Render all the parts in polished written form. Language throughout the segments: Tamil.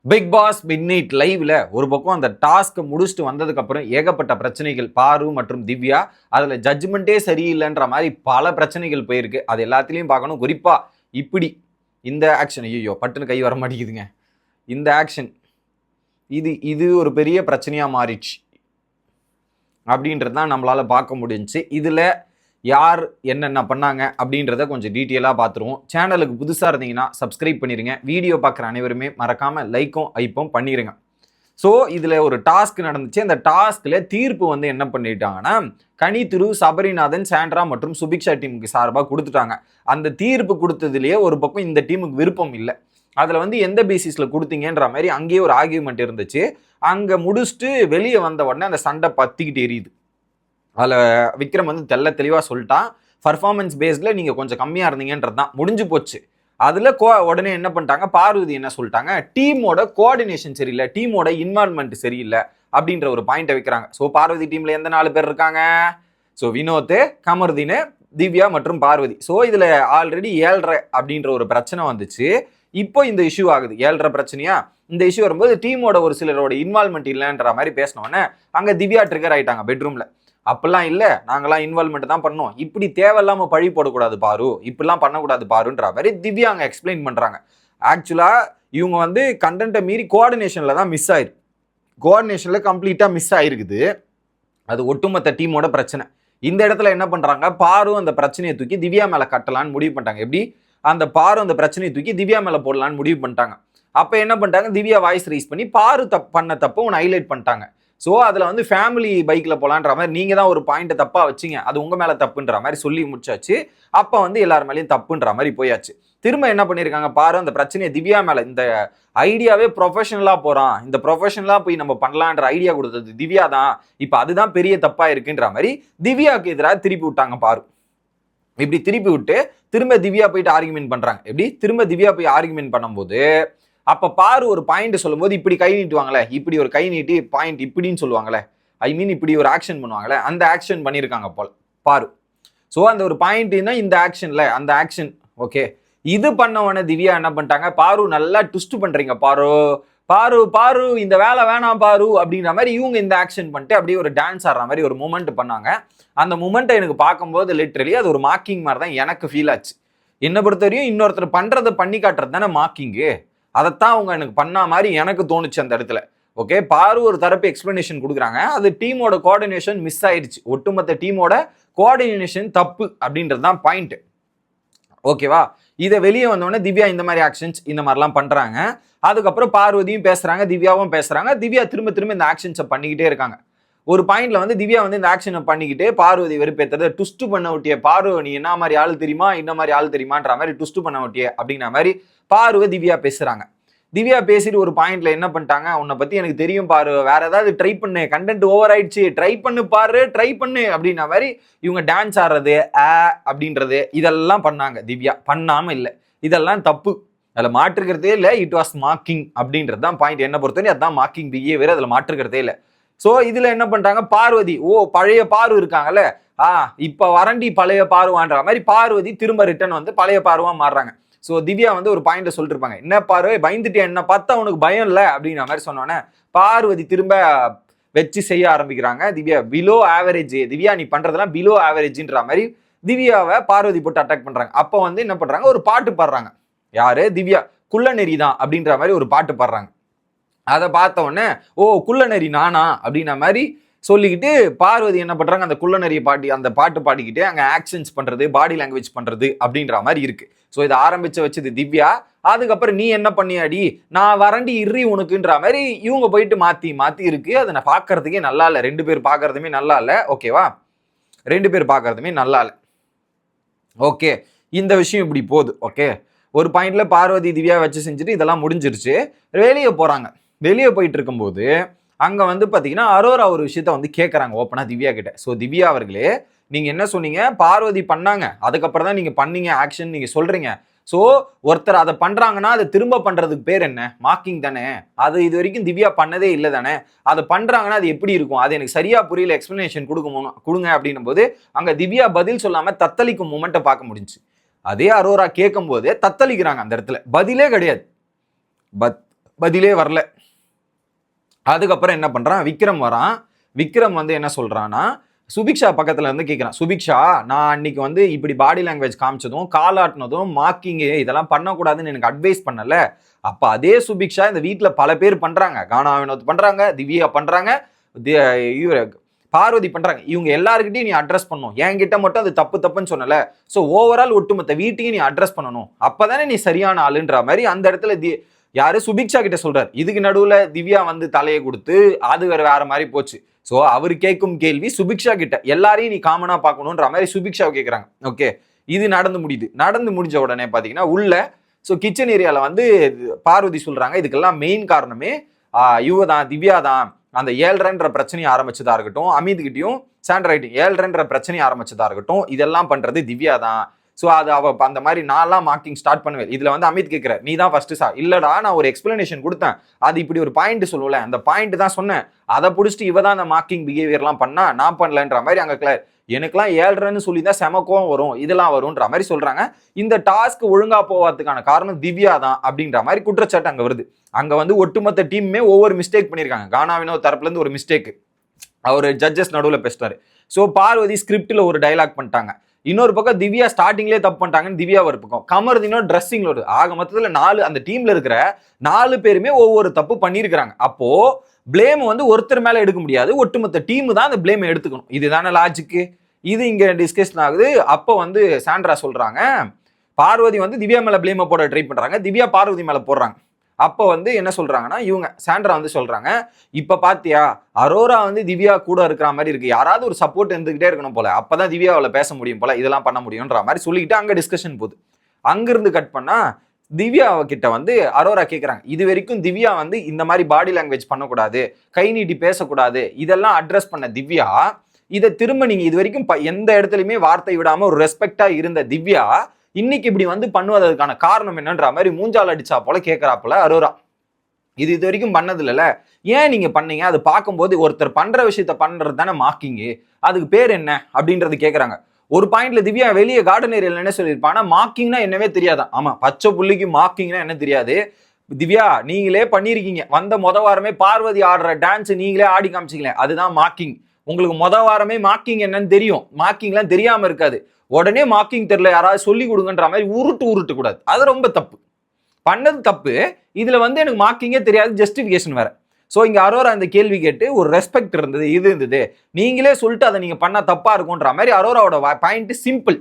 பிக் பாஸ் மிட் நைட் லைவ்ல ஒரு பக்கம் அந்த டாஸ்க் முடிச்சுட்டு வந்ததுக்கு அப்புறம் ஏகப்பட்ட பிரச்சனைகள் பாரு மற்றும் திவ்யா அதுல ஜட்ஜ்மெண்ட்டே சரியில்லைன்ற மாதிரி பல பிரச்சனைகள் போயிருக்கு. அது எல்லாத்திலையும் பார்க்கணும். குறிப்பா இப்படி இந்த ஆக்ஷன், ஐயோ பட்டுன்னு கை வர மாட்டேங்குதுங்க. இந்த ஆக்ஷன் இது இது ஒரு பெரிய பிரச்சனையா மாறிடுச்சு அப்படின்றது தான் நம்மளால பார்க்க முடிஞ்சுச்சு. இதுல யார் என்னென்ன பண்ணாங்க அப்படின்றத கொஞ்சம் டீட்டெயிலாக பார்த்துருவோம். சேனலுக்கு புதுசாக இருந்தீங்கன்னா சப்ஸ்கிரைப் பண்ணிடுங்க. வீடியோ பார்க்குற அனைவருமே மறக்காமல் லைக்கும் ஐப்பும் பண்ணிடுங்க. ஸோ இதில் ஒரு டாஸ்க் நடந்துச்சு. அந்த டாஸ்கில் தீர்ப்பு வந்து என்ன பண்ணிட்டாங்கன்னா, கனிதிரு, சபரிநாதன், சாண்ட்ரா மற்றும் சுபிக்ஷா டீமுக்கு சார்பாக கொடுத்துட்டாங்க. அந்த தீர்ப்பு கொடுத்ததுலேயே ஒரு பக்கம் இந்த டீமுக்கு விருப்பம் இல்லை. அதில் வந்து எந்த பேசிஸில் கொடுத்தீங்கன்ற மாதிரி அங்கேயே ஒரு ஆர்கியூமெண்ட் இருந்துச்சு. அங்கே முடிச்சுட்டு வெளியே வந்த உடனே அந்த சண்டை பற்றிக்கிட்டு எரியுது. அதில் விக்ரம் வந்து தெளிவாக சொல்லிட்டான், பர்ஃபார்மன்ஸ் பேஸில் நீங்கள் கொஞ்சம் கம்மியாக இருந்தீங்கன்றது தான் முடிஞ்சு போச்சு. அதில் உடனே என்ன பண்ணிட்டாங்க, பார்வதி என்ன சொல்லிட்டாங்க, டீமோட கோஆர்டினேஷன் சரியில்லை, டீமோட இன்வால்மெண்ட் சரியில்லை அப்படின்ற ஒரு பாயிண்ட்டை வைக்கிறாங்க. ஸோ பார்வதி டீமில் எந்த 4 பேர் இருக்காங்க? ஸோ வினோத், கமர்தீன், திவ்யா மற்றும் பார்வதி. ஸோ இதில் ஆல்ரெடி 7.5 அப்படின்ற ஒரு பிரச்சனை வந்துச்சு. இப்போ இந்த இஷ்யூ ஆகுது. 7.5 பிரச்சனையா? இந்த இஷ்யூ வரும்போது டீமோட ஒரு சிலரோட இன்வால்மெண்ட் இல்லைன்ற மாதிரி பேசினோன்னே அங்கே திவ்யா ட்ரிகர் ஆயிட்டாங்க பெட்ரூமில். அப்பெல்லாம் இல்லை, நாங்களாம் இன்வால்மெண்ட் தான் பண்ணோம், இப்படி தேவையில்லாமல் பழி போடக்கூடாது பாரு, இப்படிலாம் பண்ணக்கூடாது பாருன்ற மாதிரி திவ்யா அங்கே எக்ஸ்பிளைன் பண்ணுறாங்க. ஆக்சுவலாக இவங்க வந்து கண்டென்ட்டை மீறி கோஆர்டினேஷனில் தான் மிஸ் ஆயிருக்கு. கோஆர்டினேஷனில் கம்ப்ளீட்டாக மிஸ் ஆயிருக்குது. அது ஒட்டுமொத்த டீமோட பிரச்சனை. இந்த இடத்துல என்ன பண்ணுறாங்க, பாரு அந்த பிரச்சனையை தூக்கி திவ்யா மேலே கட்டலான்னு முடிவு பண்ணிட்டாங்க. எப்படி அந்த பாரு அந்த பிரச்சனையை தூக்கி திவ்யா மேலே போடலான்னு முடிவு பண்ணிட்டாங்க. அப்போ என்ன பண்ணிட்டாங்க, திவ்யா வாய்ஸ் ரைஸ் பண்ணி பாரு பண்ண தப்பை ஒன்று ஹைலைட் பண்ணிட்டாங்க. ஸோ அதில் வந்து ஃபேமிலி பைக்கில் போகலான்ற மாதிரி நீங்கள் தான் ஒரு பாயிண்ட்டை தப்பாக வச்சிங்க, அது உங்கள் மேலே தப்புன்ற மாதிரி சொல்லி முடிச்சாச்சு. அப்போ வந்து எல்லார் மேலேயும் தப்புன்ற மாதிரி போயாச்சு. திரும்ப என்ன பண்ணியிருக்காங்க, பாரு அந்த பிரச்சனையை திவ்யா மேலே, இந்த ஐடியாவே ப்ரொஃபஷனலாக போகிறான், இந்த ப்ரொஃபஷனலாக போய் நம்ம பண்ணலான்ற ஐடியா கொடுத்தது திவ்யா தான், இப்போ அதுதான் பெரிய தப்பாக இருக்குன்ற மாதிரி திவ்யாவுக்கு எதிராக திருப்பி விட்டாங்க பாரு. இப்படி திருப்பி விட்டு திரும்ப திவ்யா போயிட்டு ஆர்குமெண்ட் பண்ணுறாங்க. எப்படி திரும்ப திவ்யா போய் ஆர்குமெண்ட் பண்ணும்போது அப்போ பாரு ஒரு பாயிண்ட் சொல்லும்போது இப்படி கை நீட்டுவாங்களே, இப்படி ஒரு கை நீட்டி பாயிண்ட் இப்படின்னு சொல்லுவாங்களே, ஐ மீன் இப்படி ஒரு ஆக்ஷன் பண்ணுவாங்களே, அந்த ஆக்ஷன் பண்ணியிருக்காங்க போல் பாரு. ஸோ அந்த ஒரு பாயிண்ட்னா இந்த ஆக்ஷன்ல அந்த ஆக்ஷன் ஓகே. இது பண்ணவன திவ்யா என்ன பண்ணிட்டாங்க, பாரு நல்லா ட்விஸ்ட் பண்றீங்க பாரு, பாரு பாரு இந்த வேலை வேணாம் பாரு அப்படின்ற மாதிரி இவங்க இந்த ஆக்ஷன் பண்ணிட்டு அப்படியே ஒரு டான்ஸ் ஆடுற மாதிரி ஒரு மூமெண்ட் பண்ணாங்க. அந்த மூமெண்ட்டை எனக்கு பார்க்கும்போது லிட்ரலி அது ஒரு மார்க்கிங் மாதிரி தான் எனக்கு ஃபீல் ஆச்சு. என்னை பொறுத்தவரையும் இன்னொருத்தர் பண்றதை பண்ணி காட்டுறது தானே மார்க்கிங்கு. அதைத்தான் அவங்க எனக்கு பண்ண மாதிரி எனக்கு தோணுச்சு அந்த இடத்துல. ஓகே, பாரு ஒரு தரப்பு எக்ஸ்பிளனேஷன் கொடுக்குறாங்க, அது டீமோட கோஆர்டினேஷன் மிஸ் ஆயிடுச்சு, ஒட்டுமொத்த டீமோட கோஆர்டினேஷன் தப்பு அப்படின்றது தான் பாயிண்ட். ஓகேவா? இதை வெளியே வந்தோடனே திவ்யா இந்த மாதிரி ஆக்ஷன்ஸ் இந்த மாதிரிலாம் பண்றாங்க. அதுக்கப்புறம் பார்வதியும் பேசுறாங்க, திவ்யாவும் பேசுறாங்க. திவ்யா திரும்ப திரும்ப இந்த ஆக்ஷன்ஸை பண்ணிக்கிட்டே இருக்காங்க. ஒரு பாயிண்ட்ல வந்து திவ்யா வந்து இந்த ஆக்ஷனை பண்ணிக்கிட்டே பார்வதி வெறுப்பேற்றது, ட்விஸ்ட் பண்ண விட்டிய பாரு, நீ என்ன மாதிரி ஆள் தெரியுமா, இந்த மாதிரி ஆள் தெரியுமான்ற மாதிரி ட்விஸ்ட் பண்ண விட்டிய அப்படிங்கிற மாதிரி பாருவை திவ்யா பேசுறாங்க. திவ்யா பேசிட்டு ஒரு பாயிண்ட்ல என்ன பண்ணிட்டாங்க, உன்னை பத்தி எனக்கு தெரியும் பாரு, வேற ஏதாவது ட்ரை பண்ணு, கண்டென்ட் ஓவர் ஆயிடுச்சு, ட்ரை பண்ணு பாரு, ட்ரை பண்ணு அப்படின்ற மாதிரி இவங்க டான்ஸ் ஆடுறது அப்படின்றது இதெல்லாம் பண்ணாங்க. திவ்யா பண்ணாம இல்லை, இதெல்லாம் தப்பு, அதில் மாற்றுக்கிறதே இல்லை. இட் வாஸ் மார்க்கிங் அப்படின்றது தான் பாயிண்ட். என்ன பொறுத்தவரை அதுதான் மார்க்கிங் பிஹேவியர், அதில் மாற்றுக்கிறதே இல்லை. ஸோ இதுல என்ன பண்ணிட்டாங்க, பார்வதி பழைய பாரு இருக்காங்கல்ல, இப்ப வரண்டி பழைய பாருவான்ற மாதிரி பார்வதி திரும்ப ரிட்டர்ன் வந்து பழைய பாருவா மாறுறாங்க. ஸோ திவ்யா வந்து ஒரு பாயிண்ட சொல்லிட்டு இருப்பாங்க, என்ன பாரு பயந்துட்டே, என்ன பார்த்தா உனக்கு பயம் இல்லை அப்படின்ற மாதிரி சொன்னோன்னே பார்வதி திரும்ப வச்சு செய்ய ஆரம்பிக்கிறாங்க. திவ்யா பிலோ ஆவரேஜ், திவ்யா நீ பண்றதெல்லாம் பிலோ ஆவரேஜ்ன்ற மாதிரி திவ்யாவை பார்வதி போட்டு அட்டாக் பண்றாங்க. அப்போ வந்து என்ன பண்றாங்க, ஒரு பாட்டு பாடுறாங்க. யாரு? திவ்யா. குள்ளநெறி தான் அப்படின்ற மாதிரி ஒரு பாட்டு பாடுறாங்க. அதை பார்த்த உடனே குள்ளநெறி நானா அப்படின்ற மாதிரி சொல்லிக்கிட்டு பார்வதி என்ன பண்றாங்க, அந்த குள்ளநெறிய அந்த பாட்டு பாடிக்கிட்டு அங்கே ஆக்ஷன்ஸ் பண்றது, பாடி லாங்குவேஜ் பண்றது அப்படின்ற மாதிரி இருக்கு. ஸோ இதை வச்சது திவ்யா. அதுக்கப்புறம் நீ என்ன பண்ணியாடி, நான் வரண்டி இறி உனக்குன்ற மாதிரி இவங்க போயிட்டு மாத்தி மாத்தி இருக்கு. அதை நான் பார்க்கறதுக்கே நல்லா இல்லை, 2 பேர் பார்க்கறதுமே நல்லா இல்லை. ஓகேவா? 2 பேர் பார்க்கறதுமே நல்லா இல்லை. ஓகே, இந்த விஷயம் இப்படி போகுது. ஓகே, ஒரு பாயிண்ட்ல பார்வதி திவ்யா வச்சு செஞ்சுட்டு இதெல்லாம் முடிஞ்சிருச்சு. வெளியே போறாங்க. வெளியே போயிட்டு இருக்கும்போது அங்க வந்து பாத்தீங்கன்னா அரோரா ஒரு விஷயத்த வந்து கேட்கறாங்க ஓப்பனா திவ்யா கிட்ட. ஸோ திவ்யா அவர்களே, நீங்க என்ன சொன்னீங்க, பார்வதி பண்ணாங்க, அதுக்கப்புறம் தான் நீங்க பண்ணீங்க ஆக்ஷன் நீங்க சொல்றீங்க. ஸோ ஒருத்தர் அதை பண்றாங்கன்னா அதை திரும்ப பண்றதுக்கு பேர் என்ன? மார்க்கிங் தானே. அது இது வரைக்கும் திவ்யா பண்ணதே இல்லை தானே. அதை பண்றாங்கன்னா அது எப்படி இருக்கும், அது எனக்கு சரியா புரியல, எக்ஸ்பிளனேஷன் கொடுங்க அப்படின்னும் போது அங்க திவ்யா பதில் சொல்லாம தத்தளிக்கும் மூமெண்ட்டை பார்க்க முடிஞ்சு. அதே அரோரா கேட்கும் போது தத்தளிக்கிறாங்க, அந்த இடத்துல பதிலே கிடையாது. பதிலே வரல. அதுக்கப்புறம் என்ன பண்றான், விக்ரம் வரான். விக்ரம் வந்து என்ன சொல்றான்னா, சுபிக்ஷா பக்கத்துல இருந்து கேட்கிறான், சுபிக்ஷா நான் அன்னைக்கு வந்து இப்படி பாடி லாங்குவேஜ் காமிச்சதும் காலாட்டினதும் மார்க்கிங் இதெல்லாம் பண்ணக்கூடாதுன்னு எனக்கு அட்வைஸ் பண்ணல. அப்ப அதே சுபிக்ஷா இந்த வீட்டுல பல பேர் பண்றாங்க. கானா வினோத் பண்றாங்க, திவ்யா பண்றாங்க, பார்வதி பண்றாங்க. இவங்க எல்லாருக்கிட்டையும் நீ அட்ரஸ் பண்ணணும். என்கிட்ட மட்டும் அது தப்பு தப்புன்னு சொன்னல. ஸோ ஓவரால் ஒட்டுமொத்த வீட்டையும் நீ அட்ரஸ் பண்ணணும். அப்பதானே நீ சரியான ஆளுன்ற மாதிரி அந்த இடத்துல யாரு சுபிக்ஷா கிட்ட சொல்றாரு. இதுக்கு நடுவுல திவ்யா வந்து தலையை கொடுத்து அது வேற மாதிரி போச்சு. ஸோ அவர் கேட்கும் கேள்வி சுபிக்ஷா கிட்ட, எல்லாரையும் நீ காமனா பார்க்கணுன்ற மாதிரி சுபிக்ஷாவை கேட்குறாங்க. ஓகே, இது நடந்து முடியுது. நடந்து முடிஞ்ச உடனே பார்த்தீங்கன்னா உள்ள ஸோ கிச்சன் ஏரியால வந்து பார்வதி சொல்றாங்க, இதுக்கெல்லாம் மெயின் காரணமே இவ தான், திவ்யா தான். அந்த 7.5 பிரச்சனையை ஆரம்பிச்சதா இருக்கட்டும், அமித் கிட்டையும் சாண்ட்ரைட்டும் 7.5 பிரச்சனையை ஆரம்பிச்சதா இருக்கட்டும், இதெல்லாம் பண்றது திவ்யா தான். ஸோ அது அவ அந்த மாதிரி நான்லாம் மார்க்கிங் ஸ்டார்ட் பண்ணுவேன். இதுல வந்து அமித் கேட்கிற, நீ தான் ஃபர்ஸ்ட் இல்லடா நான் ஒரு எக்ஸ்பிளனேஷன் கொடுத்தேன், அது இப்படி ஒரு பாயிண்ட் சொல்லுவல, அந்த பாயிண்ட் தான் சொன்னேன், அதை பிடிச்சிட்டு இவ தான் அந்த மார்க்கிங் பிஹேவியர்லாம் பண்ணா, நான் பண்ணலன்ற மாதிரி அங்க கிளியர். எனக்குலாம் 7.5 சொல்லி தான் செமக்கம் வரும், இதெல்லாம் வரும்ன்ற மாதிரி சொல்றாங்க. இந்த டாஸ்க் ஒழுங்கா போவதுக்கான காரணம் திவ்யா தான் அப்படின்ற மாதிரி குற்றச்சாட்டு அங்க வருது. அங்க வந்து ஒட்டுமொத்த டீமுமே ஒவ்வொரு மிஸ்டேக் பண்ணியிருக்காங்க. கானா வினோத் தரப்புல இருந்து ஒரு மிஸ்டேக், அவர் ஜட்ஜஸ் நடுவில் பேசிட்டாரு. ஸோ பார்வதி ஸ்கிரிப்ட்ல ஒரு டைலாக் பண்ணிட்டாங்க. இன்னொரு பக்கம் திவ்யா ஸ்டார்டிங்லேயே தப்பு பண்ணிட்டாங்கன்னு திவ்யா ஒரு பக்கம், கமருதினோ ட்ரெஸ்ஸிங்ல ஒரு, ஆக மொத்தத்தில் 4 அந்த டீம்ல இருக்கிற 4 பேருமே ஒவ்வொரு தப்பு பண்ணியிருக்கிறாங்க. அப்போ பிளேம் வந்து ஒருத்தர் மேல எடுக்க முடியாது, ஒட்டுமொத்த டீம் தான் அந்த பிளேம் எடுத்துக்கணும். இதுதானே லாஜிக்கு. இது இங்க டிஸ்கஷன் ஆகுது. அப்போ வந்து சாண்ட்ரா சொல்றாங்க, பார்வதி வந்து திவ்யா மேல பிளேமை போட ட்ரை பண்றாங்க, திவ்யா பார்வதி மேல போடுறாங்க. அப்போ வந்து என்ன சொல்றாங்கன்னா, இவங்க சாண்ட்ரா வந்து சொல்றாங்க, இப்ப பாத்தியா அரோரா வந்து திவ்யா கூட இருக்கிற மாதிரி இருக்கு, யாராவது ஒரு சப்போர்ட் இருந்துகிட்டே இருக்கணும் போல, அப்பதான் திவ்யாவில பேச முடியும் போல, இதெல்லாம் பண்ண முடியும்ன்ற மாதிரி சொல்லிக்கிட்டு அங்க டிஸ்கஷன் போகுது. அங்கிருந்து கட் பண்ணா திவ்யா கிட்ட வந்து அரோரா கேட்குறாங்க, இது வரைக்கும் திவ்யா வந்து இந்த மாதிரி பாடி லாங்குவேஜ் பண்ணக்கூடாது, கை நீட்டி பேசக்கூடாது, இதெல்லாம் அட்ரஸ் பண்ண திவ்யா, இதை திரும்ப நீங்க இது வரைக்கும் எந்த இடத்துலையுமே வார்த்தை விடாம ஒரு ரெஸ்பெக்டா இருந்த திவ்யா இன்னைக்கு இப்படி வந்து பண்ணுவதற்கான காரணம் என்னன்ற மாதிரி மூஞ்சால் அடிச்சா போல கேட்கறாப்புல அரோரா. இது வரைக்கும் பண்ணது இல்லைல்ல, ஏன் நீங்க பண்ணீங்க, அது பார்க்கும்போது ஒருத்தர் பண்ற விஷயத்த பண்றது தானே மார்க்கிங்கு, அதுக்கு பேர் என்ன அப்படின்றது கேட்கறாங்க. ஒரு பாயிண்ட்ல திவ்யா வெளியே கார்டன் ஏரியால என்ன சொல்லியிருப்பாங்கன்னா, மார்க்கிங்னா என்னவே தெரியாதான். ஆமா, பச்சை புள்ளிக்கு மார்க்கிங்னா என்ன தெரியாது. திவ்யா நீங்களே பண்ணிருக்கீங்க, வந்த வாரமே பார்வதி ஆடுற டான்ஸ் நீங்களே ஆடி காமிச்சிக்கல, அதுதான் மார்க்கிங். உங்களுக்கு வாரமே மார்க்கிங் என்னன்னு தெரியும், மார்க்கிங்லாம் தெரியாம இருக்காது. உடனே மார்க்கிங் தெரியல யாராவது சொல்லி கொடுங்கன்ற மாதிரி உருட்டு கூடாது, அது ரொம்ப தப்பு. பண்ணது தப்பு, இதுல வந்து எனக்கு மார்க்கிங்கே தெரியாது, ஜஸ்டிபிகேஷன் வேற. ஸோ இங்க அரோரா இந்த கேள்வி கேட்டு ஒரு ரெஸ்பெக்ட் இருந்தது, இது இருந்தது, நீங்களே சொல்லிட்டு அதை நீங்க பண்ணா தப்பா இருக்கும்ன்ற மாதிரி அரோராவோட பாயிண்ட் சிம்பிள்.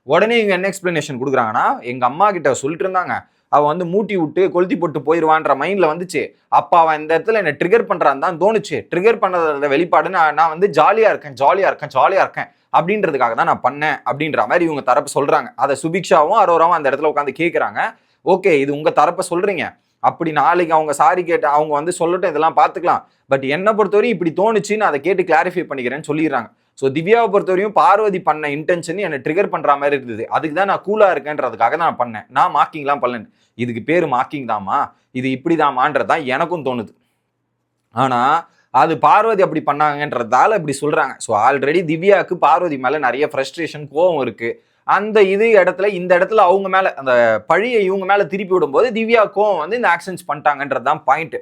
உடனே இவங்க என்ன எக்ஸ்பிளனேஷன் கொடுக்குறாங்கன்னா, எங்க அம்மா கிட்ட சொல்லிட்டு இருந்தாங்க, அவ வந்து மூட்டி விட்டு கொளுத்தி போட்டு போயிடுவான்ற மைண்ட்ல வந்துச்சு, அப்ப அவன் இந்த இடத்துல என்ன ட்ரிகர் பண்றான்னு தான் தோணுச்சு, ட்ரிகர் பண்ணத வெளிப்பாடு நான் வந்து ஜாலியா இருக்கேன் அப்படின்றதுக்காக தான் நான் பண்ணேன் அப்படின்ற மாதிரி இவங்க தரப்பு சொல்றாங்க. அதை சுபிக்ஷாவும் அரோராவும் அந்த இடத்துல உட்காந்து கேட்கறாங்க. ஓகே, இது உங்க தரப்பை சொல்றீங்க, அப்படி நாளைக்கு அவங்க சாரி கேட்டு அவங்க வந்து சொல்லட்டும், இதெல்லாம் பார்த்துக்கலாம், பட் என்னை பொறுத்தவரையும் இப்படி தோணுச்சுன்னு அதை கேட்டு கிளாரிஃபை பண்ணிக்கிறேன்னு சொல்லிடுறாங்க. ஸோ திவ்யாவை பொறுத்தவரையும் பார்வதி பண்ண இன்டென்ஷன் என்னை ட்ரிகர் பண்ற மாதிரி இருந்தது, அதுக்கு தான் நான் கூலா இருக்கேன்றதுக்காக தான் நான் பண்ணேன், நான் மார்க்கிங்லாம் பண்ணல, இதுக்கு பேர் மார்க்கிங் தாமா, இது இப்படிதாமான்றதான் எனக்கும் தோணுது. ஆனா அது பார்வதி அப்படி பண்ணாங்கன்றதால இப்படி சொல்றாங்க. ஸோ ஆல்ரெடி திவ்யாவுக்கு பார்வதி மேல நிறைய ஃப்ரஸ்ட்ரேஷன், கோவம் இருக்கு. அந்த இந்த இடத்துல அவங்க மேல அந்த பழியை இவங்க மேல திருப்பி விடும்போது திவ்யா கோவம் வந்து இந்த ஆக்ஷன்ஸ் பண்ணிட்டாங்கன்றதுதான் பாயிண்ட்.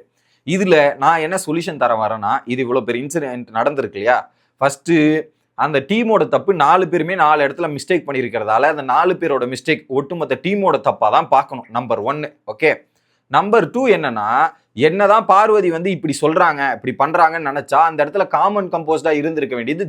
இதுல நான் என்ன சொல்யூஷன் தர வரேன்னா, இது இவ்வளவு பெரிய இன்சிடென்ட் நடந்திருக்கு இல்லையா, ஃபர்ஸ்ட் அந்த டீமோட தப்பு, 4 பேருமே 4 இடத்துல மிஸ்டேக் பண்ணியிருக்கிறதால அந்த 4 பேரோட மிஸ்டேக் ஒட்டுமொத்த டீமோட தப்பா தான் பார்க்கணும், நம்பர் 1. ஓகே, நம்பர் 2 என்னன்னா, என்னதான் பார்வதி வந்து இப்படி சொல்றாங்க இப்படி பண்றாங்கன்னு நினைச்சா அந்த இடத்துல காமன் கம்போஸ்டா இருந்திருக்க வேண்டியது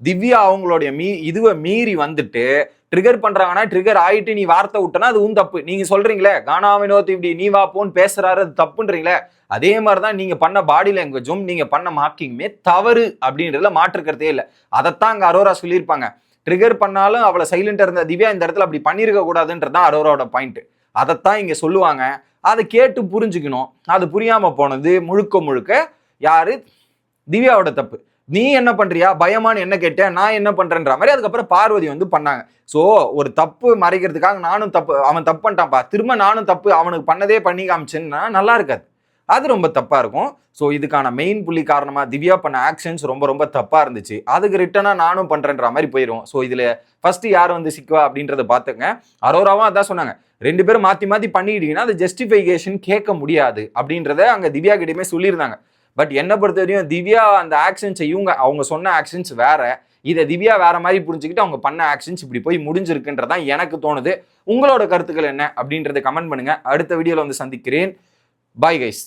திவ்யா அவங்களுடைய இதுவை மீறி வந்துட்டு ட்ரிகர் பண்றாங்கன்னா, ட்ரிகர் ஆயிட்டு நீ வார்த்தை விட்டனா அது உன் தப்பு. நீங்க சொல்றீங்களே கானா வினோத் இப்படி நீ வா போன்னு பேசுறாரு, அது தப்புன்றீங்களே, அதே மாதிரிதான் நீங்க பண்ண பாடி லாங்குவேஜும் நீங்க பண்ண மார்க்கிங்குமே தவறு அப்படின்றதுல மாற்றுக்கிறதே இல்லை. அதைத்தான் அங்க அரோரா சொல்லியிருப்பாங்க, ட்ரிகர் பண்ணாலும் அவளை சைலண்டா இருந்த திவ்யா இந்த இடத்துல அப்படி பண்ணிருக்க கூடாதுன்றதுதான் அரோராவோட பாயிண்ட். அதைத்தான் இங்க சொல்லுவாங்க. அதை கேட்டு புரிஞ்சுக்கணும். அது புரியாம போனது முழுக்க யாரு, திவ்யாவோட தப்பு. நீ என்ன பண்றியா பயமானு என்ன கேட்ட, நான் என்ன பண்றேன்ற மாதிரி அதுக்கப்புறம் பார்வதி வந்து பண்ணாங்க. ஸோ ஒரு தப்பு மறைக்கிறதுக்காக நானும் தப்பு, அவன் தப்பு பண்ணிட்டான்ப்பா, திரும்ப நானும் தப்பு அவனுக்கு பண்ணதே பண்ணி காமிச்சேன்னா நல்லா இருக்காது. அது ரொம்ப தப்பா இருக்கும். ஸோ இதுக்கான மெயின் புள்ளி காரணமா திவ்யா பண்ண ஆக்ஷன்ஸ் ரொம்ப ரொம்ப தப்பா இருந்துச்சு. அதுக்கு ரிட்டனா நானும் பண்றேன்ற மாதிரி போயிடும். ஸோ இதுல ஃபர்ஸ்ட் யார் வந்து சிக்குவா அப்படின்றத பாத்துங்க. அரோராவும் அதான் சொன்னாங்க, 2 பேரும் மாத்தி மாத்தி பண்ணிட்டீங்கன்னா அது ஜஸ்டிஃபிகேஷன் கேட்க முடியாது அப்படின்றத அங்க திவ்யா கிட்டயுமே சொல்லியிருந்தாங்க. பட் என்ன பொறுத்த வரையும் திவ்யா அந்த ஆக்ஷன்ஸ் அவங்க சொன்ன ஆக்ஷன்ஸ் வேற, இதை திவ்யா வேற மாதிரி புரிஞ்சுக்கிட்டு அவங்க பண்ண ஆக்ஷன்ஸ் இப்படி போய் முடிஞ்சிருக்குன்றதான் எனக்கு தோணுது. உங்களோட கருத்துக்கள் என்ன அப்படின்றத கமெண்ட் பண்ணுங்க. அடுத்த வீடியோல வந்து சந்திக்கிறேன். Bye guys.